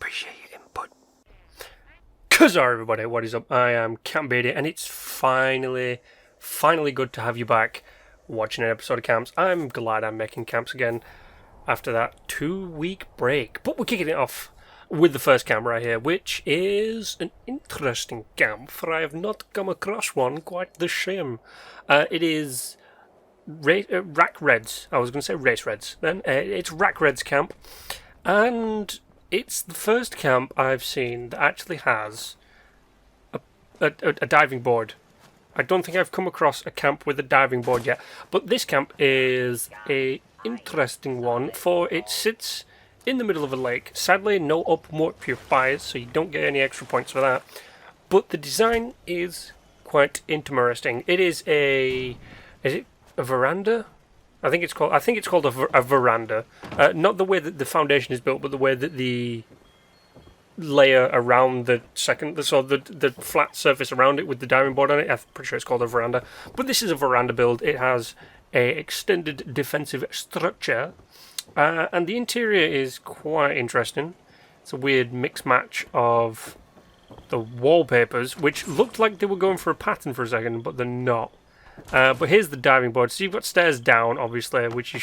appreciate your input. Kazar, everybody, what is up? I am Beardy, and it's finally good to have you back watching an episode of C.A.M.P.S. I'm glad I'm making C.A.M.P.S again after that 2-week break. But we're kicking it off with the first C.A.M.P right here, which is an interesting C.A.M.P, for I have not come across one quite the same. It is Rack Reds. I was going to say Race Reds then. It's Rack Reds C.A.M.P, and it's the first C.A.M.P I've seen that actually has a diving board. I don't think I've come across a C.A.M.P with a diving board yet, but this C.A.M.P is a interesting one, for it sits in the middle of a lake. Sadly, no open water purifiers, so you don't get any extra points for that. But the design is quite interesting. It is is it a veranda? I think it's called a veranda. Not the way that the foundation is built, but the way that the layer around the flat surface around it with the diving board on it. I'm pretty sure it's called a veranda. But this is a veranda build. It has a extended defensive structure, and the interior is quite interesting. It's a weird mix match of the wallpapers, which looked like they were going for a pattern for a second, but they're not. But here's the diving board. So you've got stairs down, obviously, which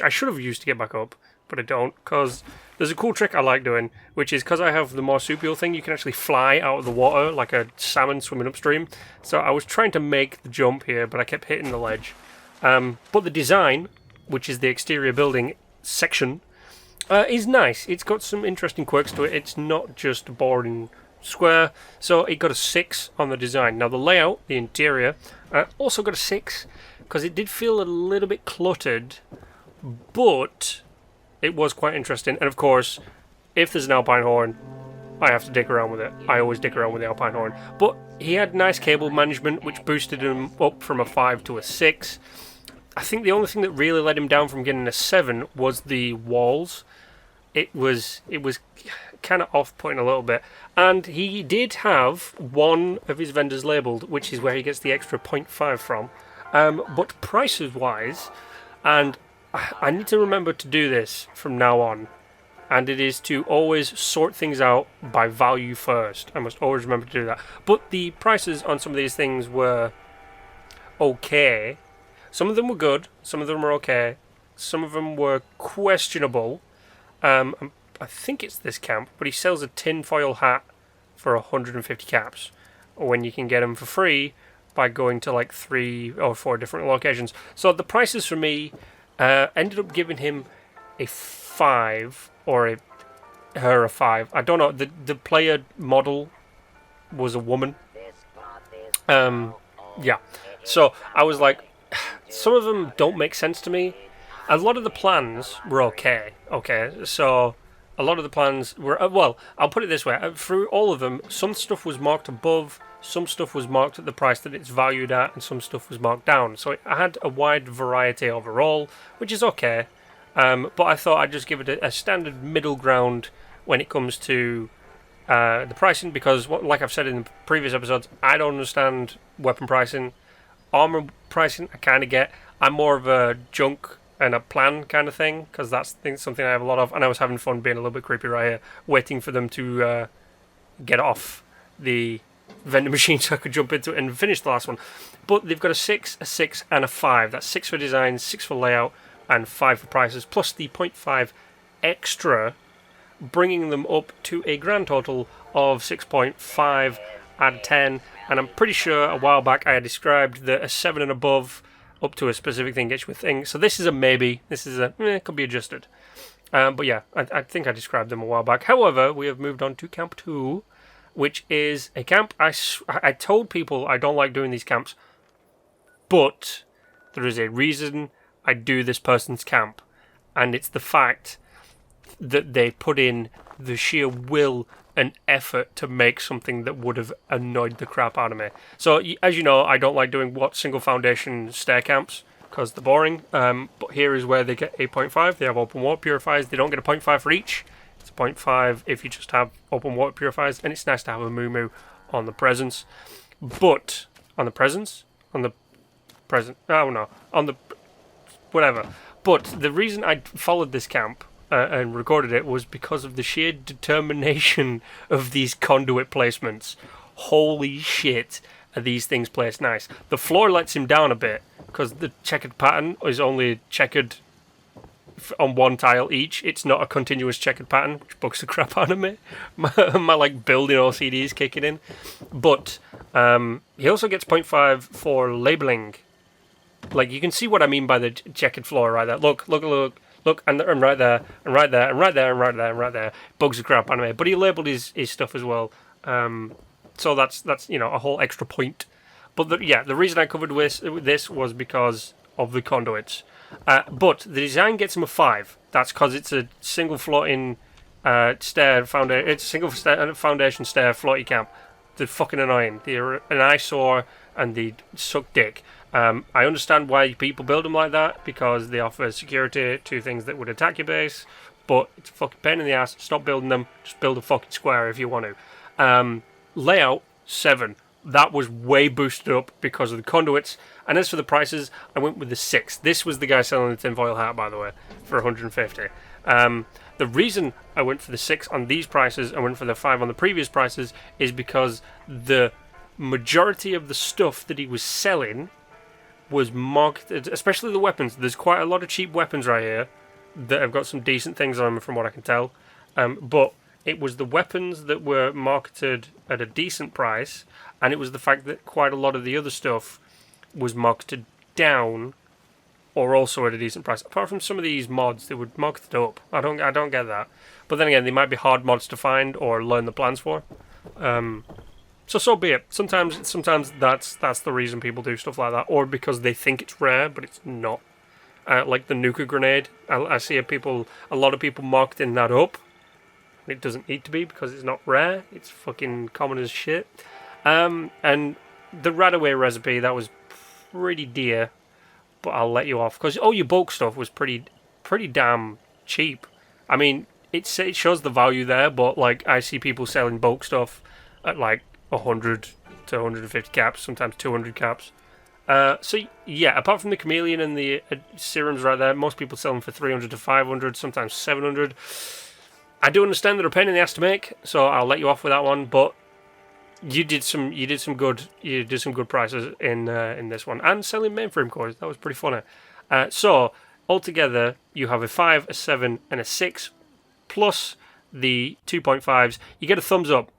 I should have used to get back up, but I don't, because there's a cool trick I like doing, which is because I have the marsupial thing, you can actually fly out of the water like a salmon swimming upstream. So I was trying to make the jump here, but I kept hitting the ledge. But the design, which is the exterior building section, is nice. It's got some interesting quirks to it. It's not just a boring square, so it got a 6 on the design. Now the layout, the interior, also got a 6, because it did feel a little bit cluttered, but it was quite interesting. And of course, if there's an alpine horn, I have to dick around with it. I always dick around with the alpine horn. But he had nice cable management, which boosted him up from a 5 to a 6. I think the only thing that really let him down from getting a 7 was the walls. It was kind of off-putting a little bit. And he did have one of his vendors labelled, which is where he gets the extra 0.5 from. But prices-wise, and I need to remember to do this from now on, and it is to always sort things out by value first. I must always remember to do that. But the prices on some of these things were okay. Some of them were good, some of them were okay, some of them were questionable. I think it's this C.A.M.P, but he sells a tinfoil hat for 150 caps, when you can get them for free by going to like 3 or 4 different locations. So the prices for me ended up giving him a 5 or her a 5. I don't know. The player model was a woman. Yeah. So I was like, some of them don't make sense to me. A lot of the plans were okay. So a lot of the plans were, well, I'll put it this way. Through all of them, some stuff was marked above, some stuff was marked at the price that it's valued at, and some stuff was marked down. So I had a wide variety overall, which is okay. But I thought I'd just give it a standard middle ground when it comes to the pricing, because, like I've said in the previous episodes, I don't understand weapon pricing. Armor pricing, I kind of get. I'm more of a junk and a plan kind of thing, because that's something I have a lot of, and I was having fun being a little bit creepy right here, waiting for them to get off the vending machine so I could jump into it and finish the last one. But they've got a 6, a 6, and a 5. That's 6 for design, 6 for layout, and 5 for prices, plus the 0.5 extra, bringing them up to a grand total of 6.5 out of 10. And I'm pretty sure a while back I had described that a 7 and above up to a specific thing gets you a thing. So this is a maybe. This is a could be adjusted. But yeah, I think I described them a while back. However, we have moved on to C.A.M.P 2, which is a C.A.M.P. I told people I don't like doing these C.A.M.Ps, but there is a reason I do this person's C.A.M.P, and it's the fact that they put in the sheer will and effort to make something that would have annoyed the crap out of me. So, as you know, I don't like doing single foundation stair C.A.M.Ps, because they're boring. But here is where they get a 0.5. They have open water purifiers. They don't get a 0.5 for each. It's a 0.5 if you just have open water purifiers, and it's nice to have a moo on the presence. But on the presence, on the present, oh no, on the whatever. But the reason I followed this C.A.M.P and recorded it was because of the sheer determination of these conduit placements. Holy shit, are these things placed nice. The floor lets him down a bit because the checkered pattern is only checkered on one tile each. It's not a continuous checkered pattern, which bugs the crap out of me. My like building OCD is kicking in. But he also gets 0.5 for labeling. Like, you can see what I mean by the checkered floor right there. Look, and right there, and right there, and right there, and right there, and right there. Bugs the crap out of me. But he labelled his stuff as well. So that's a whole extra point. But the reason I covered this was because of the conduits. But the design gets him a 5. That's because it's a single floating stair foundation. It's a single foundation stair floaty camp. They're fucking annoying. They're an eyesore and they suck dick. I understand why people build them like that, because they offer security to things that would attack your base. But it's a fucking pain in the ass. Stop building them. Just build a fucking square if you want to. Layout 7. That was way boosted up because of the conduits. And as for the prices, I went with the 6. This was the guy selling the tinfoil hat, by the way, for 150. The reason I went for the 6 on these prices and went for the 5 on the previous prices is because the majority of the stuff that he was selling was marketed, especially the weapons. There's quite a lot of cheap weapons right here that have got some decent things on them from what I can tell. But it was the weapons that were marketed at a decent price, and it was the fact that quite a lot of the other stuff was marketed down or also at a decent price. Apart from some of these mods, they would market it up. I don't get that. But then again, they might be hard mods to find or learn the plans for. So be it. Sometimes that's the reason people do stuff like that, or because they think it's rare, but it's not. Like the nuka grenade, I see a lot of people marketing that up. It doesn't need to be because it's not rare. It's fucking common as shit. And the Radaway recipe, that was pretty dear, but I'll let you off because your bulk stuff was pretty damn cheap. I mean, it shows the value there, but like I see people selling bulk stuff at like 100 to 150 caps, sometimes 200 caps. So yeah, apart from the chameleon and the serums right there, most people sell them for 300 to 500, sometimes 700. I do understand they're a pain in the ass to make, so I'll let you off with that one. But you did some good prices in this one, and selling mainframe cores. That was pretty funny. So altogether, you have a 5, a 7, and a 6, plus the 2.5s. You get a thumbs up.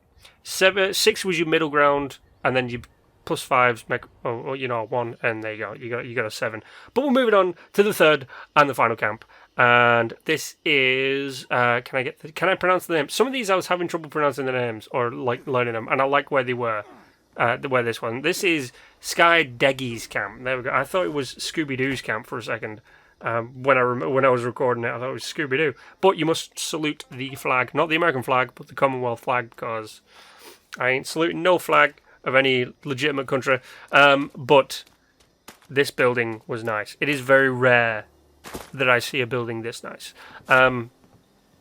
6 was your middle ground, and then you plus 5s make 1, and there you go. You got a 7. But we're moving on to the third and the final camp. And this is can I pronounce the name? Some of these I was having trouble pronouncing the names or like learning them, and I like where they were. Where this one. This is Skye Deggy's camp. There we go. I thought it was Scooby Doo's camp for a second. When I was recording it, I thought it was Scooby Doo. But you must salute the flag, not the American flag, but the Commonwealth flag, because I ain't saluting no flag of any legitimate country. But this building was nice. It is very rare that I see a building this nice.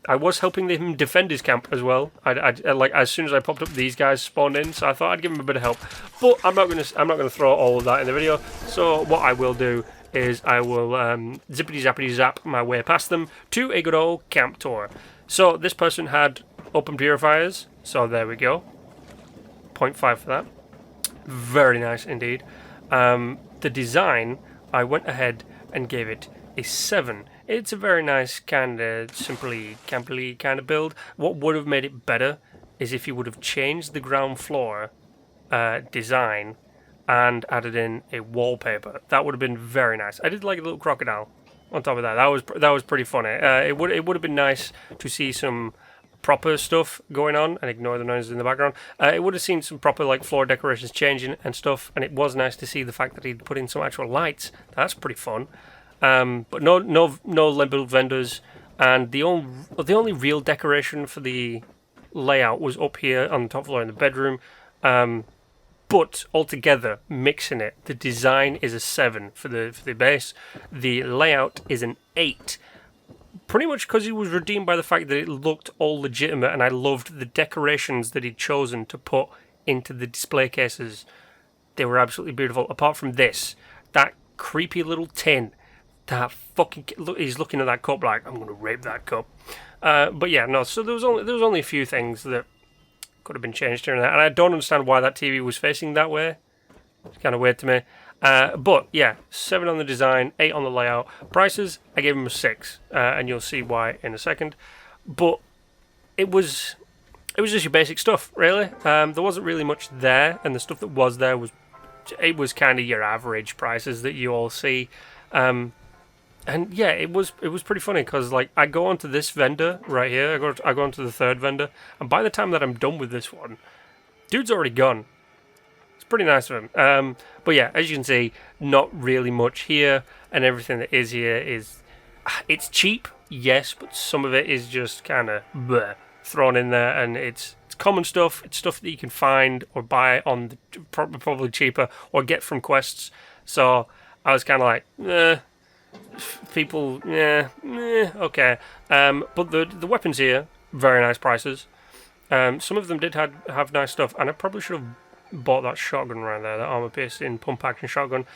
I was helping him defend his camp as well. I like as soon as I popped up, these guys spawned in, so I thought I'd give him a bit of help. But I'm not gonna throw all of that in the video. So what I will do is I will zippity zappity zap my way past them to a good old camp tour. So this person had open purifiers, so there we go. 0.5 for that. Very nice indeed. The design, I went ahead and gave it a 7. It's a very nice kind of simply campy kind of build. What would have made it better is if you would have changed the ground floor design and added in a wallpaper. That would have been very nice. I did like a little crocodile on top of that. That was pretty funny. It would have been nice to see some proper stuff going on and ignore the noises in the background. It would have seen some proper like floor decorations changing and stuff, and it was nice to see the fact that he'd put in some actual lights. That's pretty fun. But no labeled vendors, and the only real decoration for the layout was up here on the top floor in the bedroom. But altogether, mixing it, the design is a 7 for the base. The layout is an 8. Pretty much because he was redeemed by the fact that it looked all legitimate, and I loved the decorations that he'd chosen to put into the display cases. They were absolutely beautiful. Apart from this, that creepy little tin that fucking look, he's looking at that cup like, I'm going to rape that cup. But yeah, no, so there was only a few things that could have been changed here and there, and I don't understand why that TV was facing that way. It's kind of weird to me. But yeah, 7 on the design, 8 on the layout. Prices, I gave him a 6, and you'll see why in a second. But it was just your basic stuff, really. There wasn't really much there, and the stuff that was there was kind of your average prices that you all see. And yeah, it was pretty funny because like I go onto this vendor right here, I go onto the third vendor, and by the time that I'm done with this one, dude's already gone. It's pretty nice of him. But yeah, as you can see, not really much here, and everything that is here is it's cheap, yes, but some of it is just kind of thrown in there, and it's common stuff. It's stuff that you can find or buy on the, probably cheaper or get from quests. So I was kind of like, people, okay. But the weapons here, very nice prices. Some of them did have nice stuff, and I probably should have bought that shotgun right there, that armor-piercing pump-action shotgun.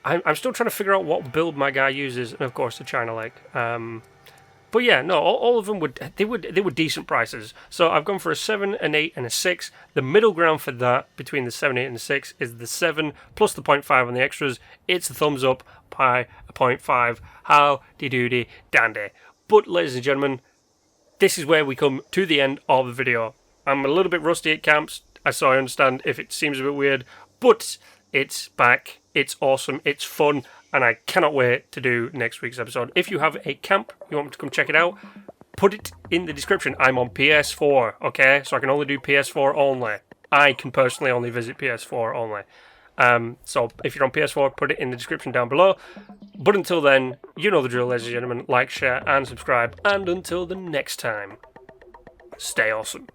I'm still trying to figure out what build my guy uses, and of course the China Lake. But yeah, no, all of them were decent prices. So I've gone for a 7, an 8, and a 6. The middle ground for that, between the 7, 8, and the 6, is the 7 plus the 0.5 on the extras. It's a thumbs up by a 0.5. Howdy-doody dandy. But ladies and gentlemen, this is where we come to the end of the video. I'm a little bit rusty at camps, so I understand if it seems a bit weird, but it's back, it's awesome, it's fun, and I cannot wait to do next week's episode. If you have a camp, you want me to come check it out, put it in the description. I'm on PS4, okay? So I can only do PS4 only. I can personally only visit PS4 only. So if you're on PS4, put it in the description down below. But until then, you know the drill, ladies and gentlemen. Like, share, and subscribe. And until the next time, stay awesome.